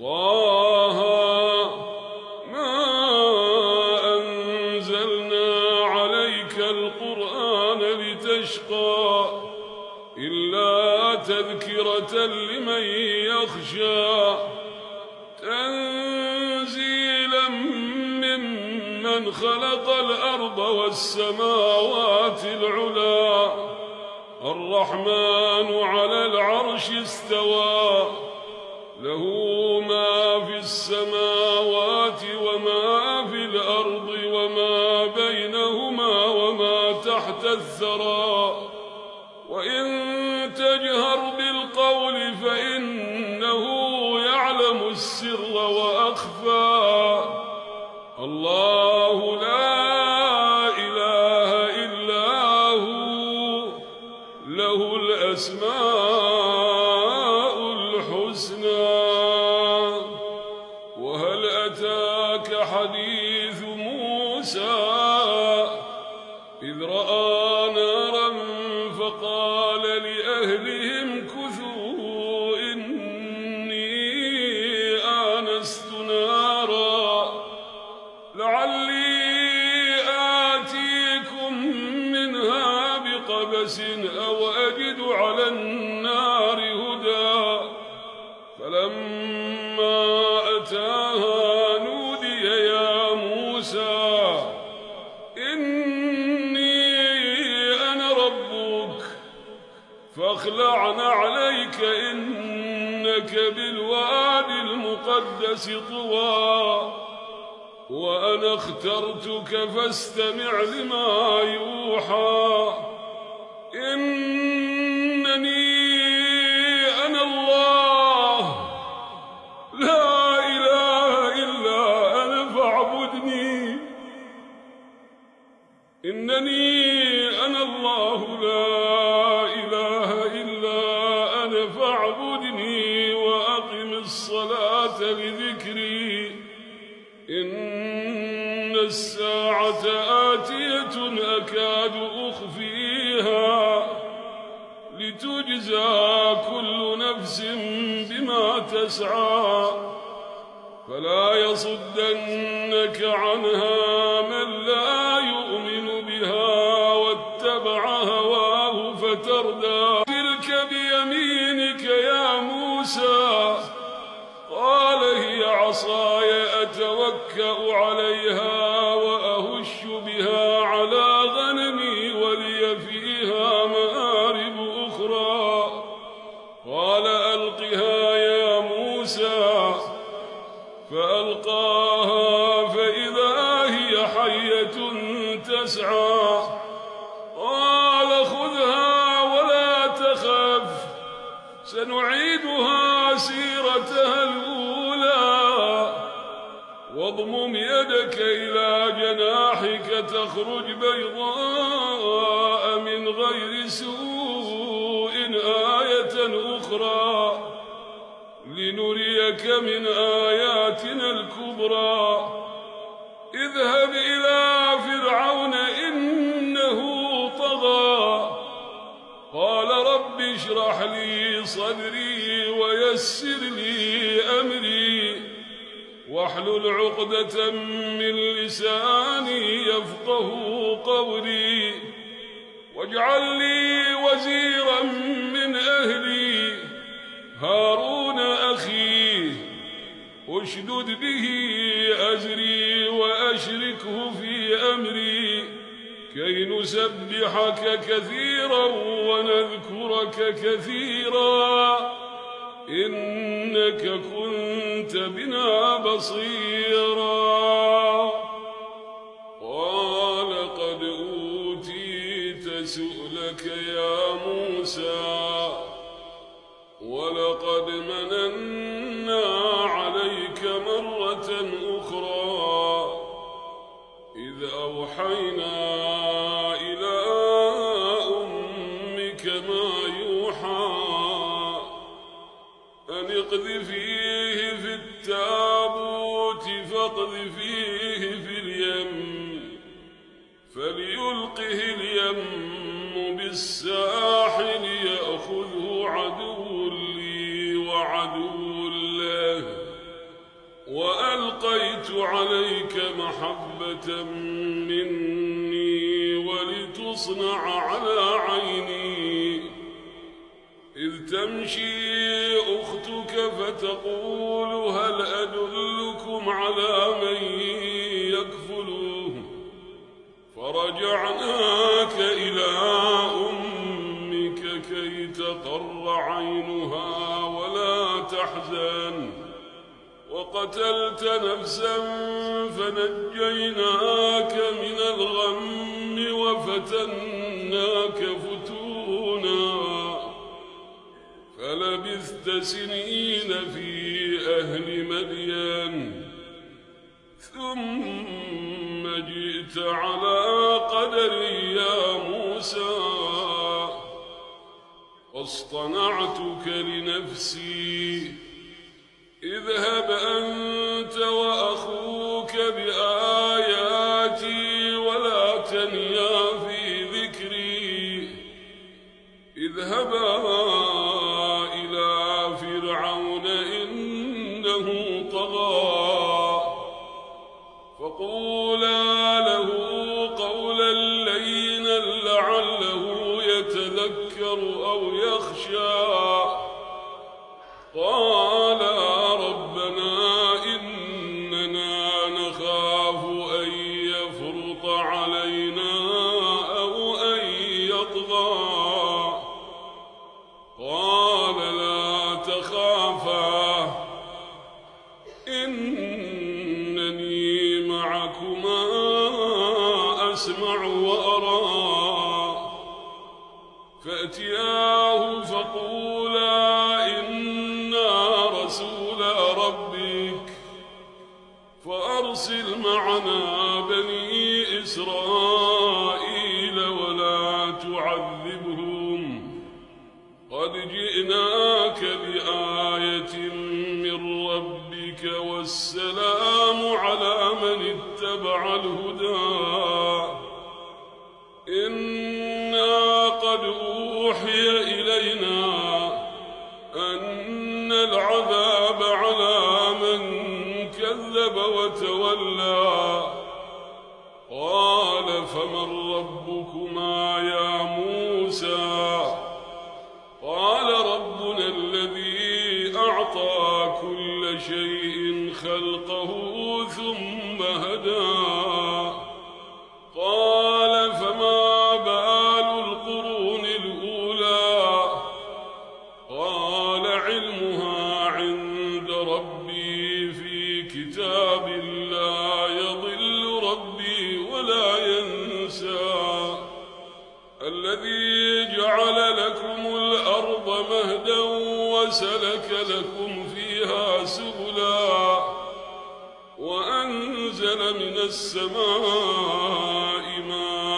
طه ما أنزلنا عليك القرآن لتشقى إلا تذكرة لمن يخشى تنزيلا ممن خلق الأرض والسماوات العلى الرحمن على العرش استوى له ما في السماوات وما في الأرض وما بينهما وما تحت الثرى وإن تجهر بالقول فإنه يعلم السر وأخفى الله لا إله إلا هو له الأسماء الحسنى وهل أتاك حديث موسى إذ رأى نارا فقال لأهلهم كثوا إني آنست نارا لعلي آتيكم منها بقبس أو أجد على النار هدى فلما أتاها نودي يا موسى إني أنا ربك فاخلع نعليك إنك بالوادي المقدس طوى وأنا اخترتك فاستمع لما يوحى إنني أنا الله لا إله إلا أنا فاعبدني إنني أنا الله لا إله إلا أنا فاعبدني وأقم الصلاة لذكري إن الساعة آتية أكاد أخفيها لتجزى كل نفس بما تسعى فلا يصدنك عنها من لا يؤمن بها واتبع هواه فتردى تلك بيمينك يا موسى قال هي عصاي أتوكأ عليها وأهش بها على غنمي ولي فيها مآرب أخرى قال ألقها يا موسى فألقاها فإذا هي حية تسعى قال خذها ولا تخف سنعيدها سيرتها الأولى واضمم يدك إلى جناحك تخرج بيضاء من غير سوء آية أخرى لنريك من آياتنا الكبرى اذهب إلى فرعون إنه طغى قال رب اشرح لي صدري ويسر لي أمري واحلل عقدة من لساني يفقه قولي واجعل لي وزيرا من أهلي هارون أخي اشدد به أزري وأشركه في أمري كي نسبحك كثيرا ونذكرك كثيرا إنك كنت بنا بصيرا قال قد أوتيت سؤلك يا موسى ولقد مننا عليك مرة أخرى إذ أوحينا إلى أمك ما يوحى أن اقذفيه في التابوت فاقذفيه في اليم فليلقه اليم بالساحل يأخذه عدو لي وعدو له ألقيت عليك محبة مني ولتصنع على عيني إذ تمشي أختك فتقول هل أدلكم على من يكفله فرجعناك إلى أمك كي تقر عينها ولا تحزن وقتلت نفسا فنجيناك من الغم وفتناك فتونا فلبثت سنين في أهل مدين ثم جئت على قدري يا موسى واصطنعتك لنفسي اذهب أنت وأخوك بآياتي ولا تنيا في ذكري اذهبا إلى فرعون إنه طغى فقولا له قولا لينا لعله يتذكر أو يخشى قالا ربنا إننا نخاف أن يفرط علينا أو أن يطغى قال لا تخافا إنني معكما أسمع وأرى فأتياه فقولا إنا رسولا ربك فأرسل معنا بني إسرائيل ولا تعذبهم قد جئناك بآية من ربك والسلام على من اتبع الهدى إنا قد أوحي إلينا أن العذاب على من كذب وتولى قال فمن ربكما يا موسى قال ربنا الذي أعطى كل شيء خلقه ثم هدى قال فما بال القرون الأولى قال علمها عند ربي في كتاب لا يضل ربي ولا ينسى الذي جعل لكم الأرض مهدا وسلك لكم فيها سبلا وأنزل من السماء ماء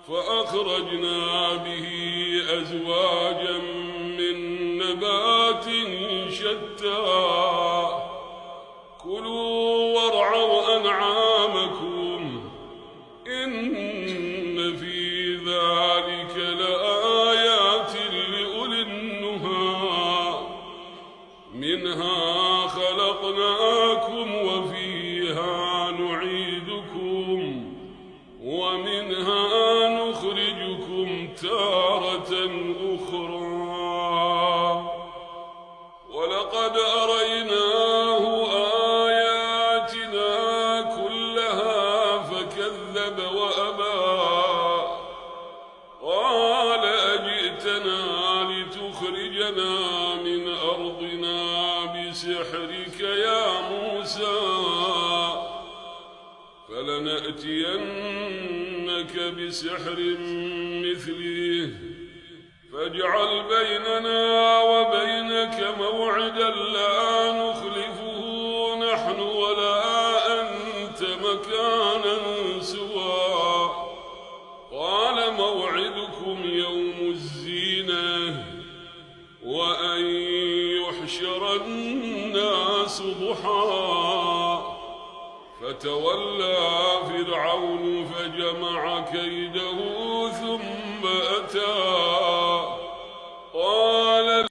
فأخرجنا به أزواجا من نبات شتى كلوا وارعوا أنعامكم إن في ذلك لآيات لأولي النهى منها خلقناكم وفيها نعيدكم ومنها نخرجكم تارة أخرى ولقد أريناه آياتنا كلها فكذب وأبى قال أجئتنا لتخرجنا من أرضنا بسحرك يا موسى فلنأتينك بسحر مثله فاجعل بيننا وبينك موعدا لا نخلفه نحن ولا أنت مكانا سوى قال موعدكم يوم الزينة وأن يحشر الناس ضحى فتولى فرعون فجمع كيده ثم